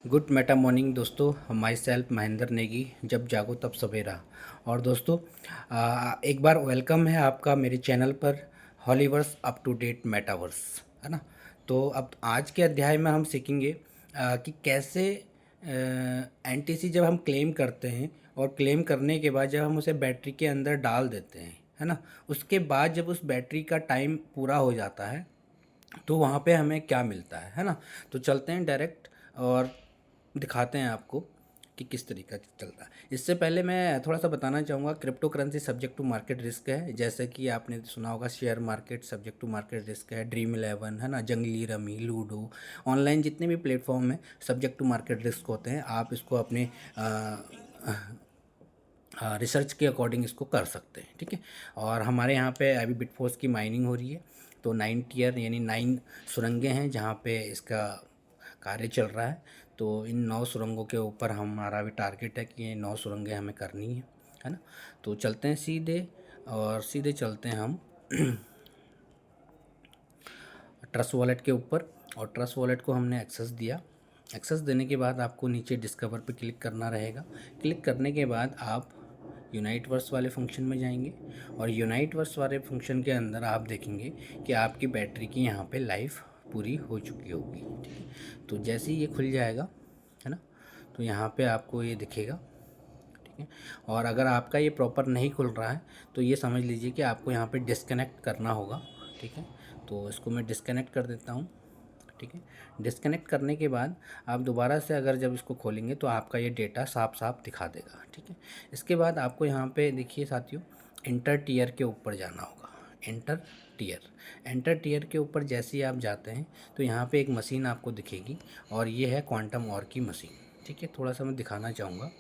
Good Meta morning दोस्तों। My self Mahendra Negi, जब जागो तब सवेरा। और दोस्तों एक बार वेलकम है आपका मेरे चैनल पर हॉलीवर्स अप टू डेट मेटावर्स, है ना। तो अब आज के अध्याय में हम सीखेंगे कि कैसे एनटीसी जब हम क्लेम करते हैं और क्लेम करने के बाद जब हम उसे बैटरी के अंदर डाल देते हैं, है ना, उसके बाद जब उस बैटरी का टाइम पूरा हो जाता है तो वहाँ पे हमें क्या मिलता है ना। तो चलते हैं डायरेक्ट और दिखाते हैं आपको कि किस तरीका से चलता है। इससे पहले मैं थोड़ा सा बताना चाहूँगा, cryptocurrency subject to market risk है। जैसे कि आपने सुना होगा share market subject to market risk है, ड्रीम इलेवन, है ना, जंगली रमी, लूडो, ऑनलाइन जितने भी प्लेटफॉर्म हैं सब्जेक्ट टू मार्केट रिस्क होते हैं। आप इसको अपने रिसर्च के अकॉर्डिंग इसको कर सकते हैं, ठीक है। और हमारे यहाँ पे अभी बिटफोर्स की माइनिंग हो रही है, तो 9 टियर यानी 9 सुरंगें हैं जहाँ पे इसका कार्य चल रहा है। तो इन 9 सुरंगों के ऊपर हमारा भी टारगेट है कि ये 9 सुरंगें हमें करनी है ना। तो चलते हैं सीधे, और सीधे चलते हैं हम ट्रस्ट वॉलेट के ऊपर। और ट्रस्ट वॉलेट को हमने एक्सेस दिया। एक्सेस देने के बाद आपको नीचे डिस्कवर पे क्लिक करना रहेगा। क्लिक करने के बाद आप यूनाइट वर्स वाले फंक्शन में जाएंगे, और यूनाइट वर्स वाले फंक्शन के अंदर आप देखेंगे कि आपकी बैटरी की यहाँ पे लाइफ पूरी हो चुकी होगी, ठीक है। तो जैसे ही ये खुल जाएगा, है ना, तो यहाँ पे आपको ये दिखेगा, ठीक है। और अगर आपका ये प्रॉपर नहीं खुल रहा है तो ये समझ लीजिए कि आपको यहाँ पे डिस्कनेक्ट करना होगा, ठीक है। तो इसको मैं डिस्कनेक्ट कर देता हूँ, ठीक है। डिस्कनेक्ट करने के बाद आप दोबारा से अगर जब इसको खोलेंगे तो आपका ये डेटा साफ साफ दिखा देगा, ठीक है। इसके बाद आपको यहाँ पे देखिए साथियों, इंटर टीयर के ऊपर जाना होगा। इंटर टीयर, एंटर टीयर के ऊपर जैसे ही आप जाते हैं तो यहाँ पे एक मशीन आपको दिखेगी, और ये है क्वांटम और की मशीन, ठीक है। थोड़ा सा मैं दिखाना चाहूँगा।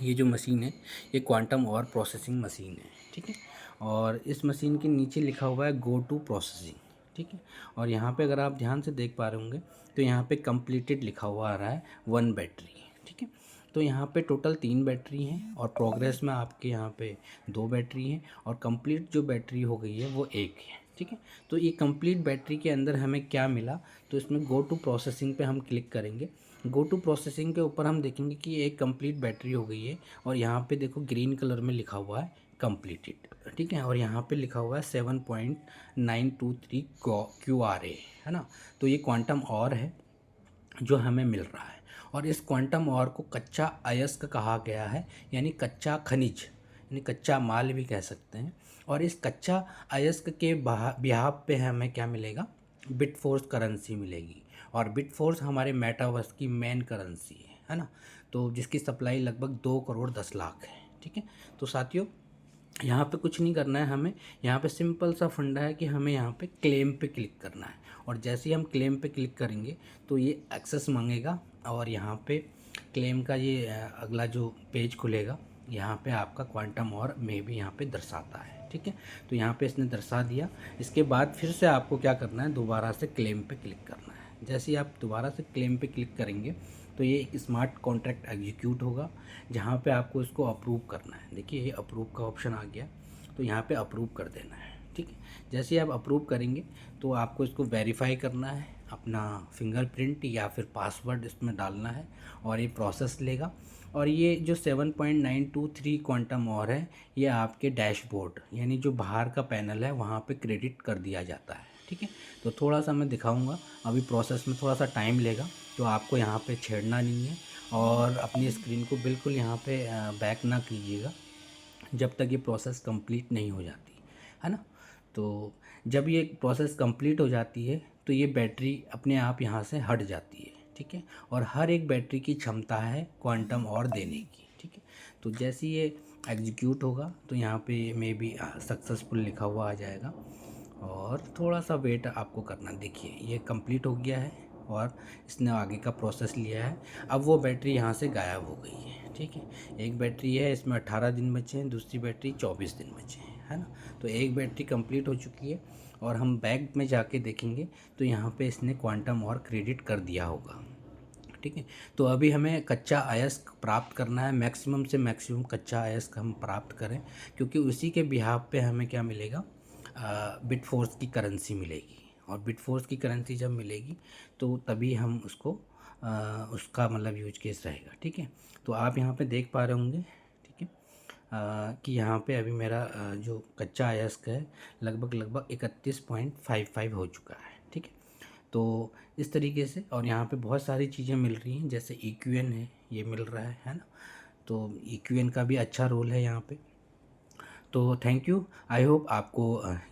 ये जो मशीन है ये क्वांटम और प्रोसेसिंग मशीन है, ठीक है। और इस मशीन के नीचे लिखा हुआ है गो टू प्रोसेसिंग, ठीक है। और यहाँ पे अगर आप ध्यान से देख पा रहे होंगे तो यहाँ पे कंप्लीटेड लिखा हुआ आ रहा है 1 बैटरी, ठीक है। तो यहाँ पे टोटल 3 बैटरी हैं, और प्रोग्रेस में आपके यहाँ पे 2 बैटरी हैं, और कंप्लीट जो बैटरी हो गई है वो 1 है, ठीक है। तो ये कंप्लीट बैटरी के अंदर हमें क्या मिला, तो इसमें गो टू प्रोसेसिंग पे हम क्लिक करेंगे। गो टू प्रोसेसिंग के ऊपर हम देखेंगे कि एक कंप्लीट बैटरी हो गई है, और यहाँ पे देखो ग्रीन कलर में लिखा हुआ है कंप्लीटेड, ठीक है। और यहाँ पे लिखा हुआ है 7.923 QRA, है ना। तो ये क्वांटम और है जो हमें मिल रहा है, और इस क्वांटम और को कच्चा अयस्क कहा गया है, यानी कच्चा खनिज, यानी कच्चा माल भी कह सकते हैं। और इस कच्चा अयस्क के बिहाफ पे हमें क्या मिलेगा, बिटफोर्स करेंसी मिलेगी। और बिटफोर्स हमारे मेटावर्स की मेन करेंसी है ना। तो जिसकी सप्लाई लगभग 2 करोड़ 10 लाख है, ठीक है। तो साथियों यहाँ पे कुछ नहीं करना है हमें। यहाँ पे सिंपल सा फंडा है कि हमें यहाँ पे क्लेम पे क्लिक करना है, और जैसे ही हम क्लेम पे क्लिक करेंगे तो ये एक्सेस मांगेगा, और यहाँ पे क्लेम का ये अगला जो पेज खुलेगा, यहाँ पे आपका क्वांटम और में भी यहाँ पे दर्शाता है, ठीक है। तो यहाँ पे इसने दर्शा दिया। इसके बाद फिर से आपको क्या करना है, दोबारा से क्लेम पे क्लिक करना है। जैसे ही आप दोबारा से क्लेम पे क्लिक करेंगे तो ये एक स्मार्ट कॉन्ट्रैक्ट एग्जीक्यूट होगा, जहाँ पे आपको इसको अप्रूव करना है। देखिए ये अप्रूव का ऑप्शन आ गया, तो यहाँ पे अप्रूव कर देना है, ठीक है। जैसे ही आप अप्रूव करेंगे तो आपको इसको वेरीफाई करना है, अपना फिंगरप्रिंट या फिर पासवर्ड इसमें डालना है, और ये प्रोसेस लेगा। और ये जो 7.923 क्वांटम और है, ये आपके डैशबोर्ड यानी जो बाहर का पैनल है वहाँ पे क्रेडिट कर दिया जाता है, ठीक है। तो थोड़ा सा मैं दिखाऊंगा, अभी प्रोसेस में थोड़ा सा टाइम लेगा, तो आपको यहाँ पे छेड़ना नहीं है, और अपनी स्क्रीन को बिल्कुल यहाँ पे बैक ना कीजिएगा जब तक ये प्रोसेस कंप्लीट नहीं हो जाती, है ना। तो जब ये प्रोसेस कंप्लीट हो जाती है तो ये बैटरी अपने आप यहाँ से हट जाती है, ठीक है। और हर एक बैटरी की क्षमता है क्वांटम और देने की, ठीक है। तो जैसे ये एग्जीक्यूट होगा तो यहाँ पे मे बी सक्सेसफुल लिखा हुआ आ जाएगा, और थोड़ा सा वेट आपको करना। देखिए ये कंप्लीट हो गया है, और इसने आगे का प्रोसेस लिया है। अब वो बैटरी यहाँ से गायब हो गई है, ठीक है। एक बैटरी है, इसमें 18 दिन बचे हैं, दूसरी बैटरी 24 दिन बचे हैं, है ना। तो एक बैटरी कंप्लीट हो चुकी है, और हम बैक में जाके देखेंगे तो यहाँ पे इसने क्वांटम और क्रेडिट कर दिया होगा, ठीक है। तो अभी हमें कच्चा अयस्क प्राप्त करना है, मैक्सिमम से मैक्सिमम कच्चा अयस्क हम प्राप्त करें, क्योंकि उसी के बिहाफ पे हमें क्या मिलेगा, बिटफोर्स की करेंसी मिलेगी। और बिटफोर्स की करेंसी जब मिलेगी तो तभी हम उसको उसका मतलब यूज केस रहेगा। ठीक है, तो आप यहाँ पे देख पा रहे होंगे, ठीक है, कि यहाँ पे अभी मेरा जो कच्चा अयस्क है लगभग 31.55 हो चुका है। ठीक है, तो इस तरीके से, और यहाँ पे बहुत सारी चीज़ें मिल रही हैं, जैसे EQN है, ये मिल रहा है ना, तो EQN का भी अच्छा रोल है यहाँ पे। तो थैंक यू, आई होप आपको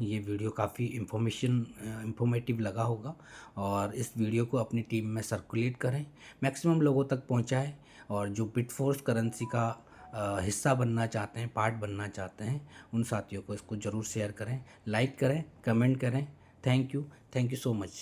ये वीडियो काफ़ी इंफॉर्मेटिव लगा होगा, और इस वीडियो को अपनी टीम में सर्कुलेट करें, मैक्सिमम लोगों तक पहुंचाएं, और जो बिटफोर्स करेंसी का हिस्सा बनना चाहते हैं, पार्ट बनना चाहते हैं, उन साथियों को इसको ज़रूर शेयर करें, लाइक करें, कमेंट करें। Thank you so much.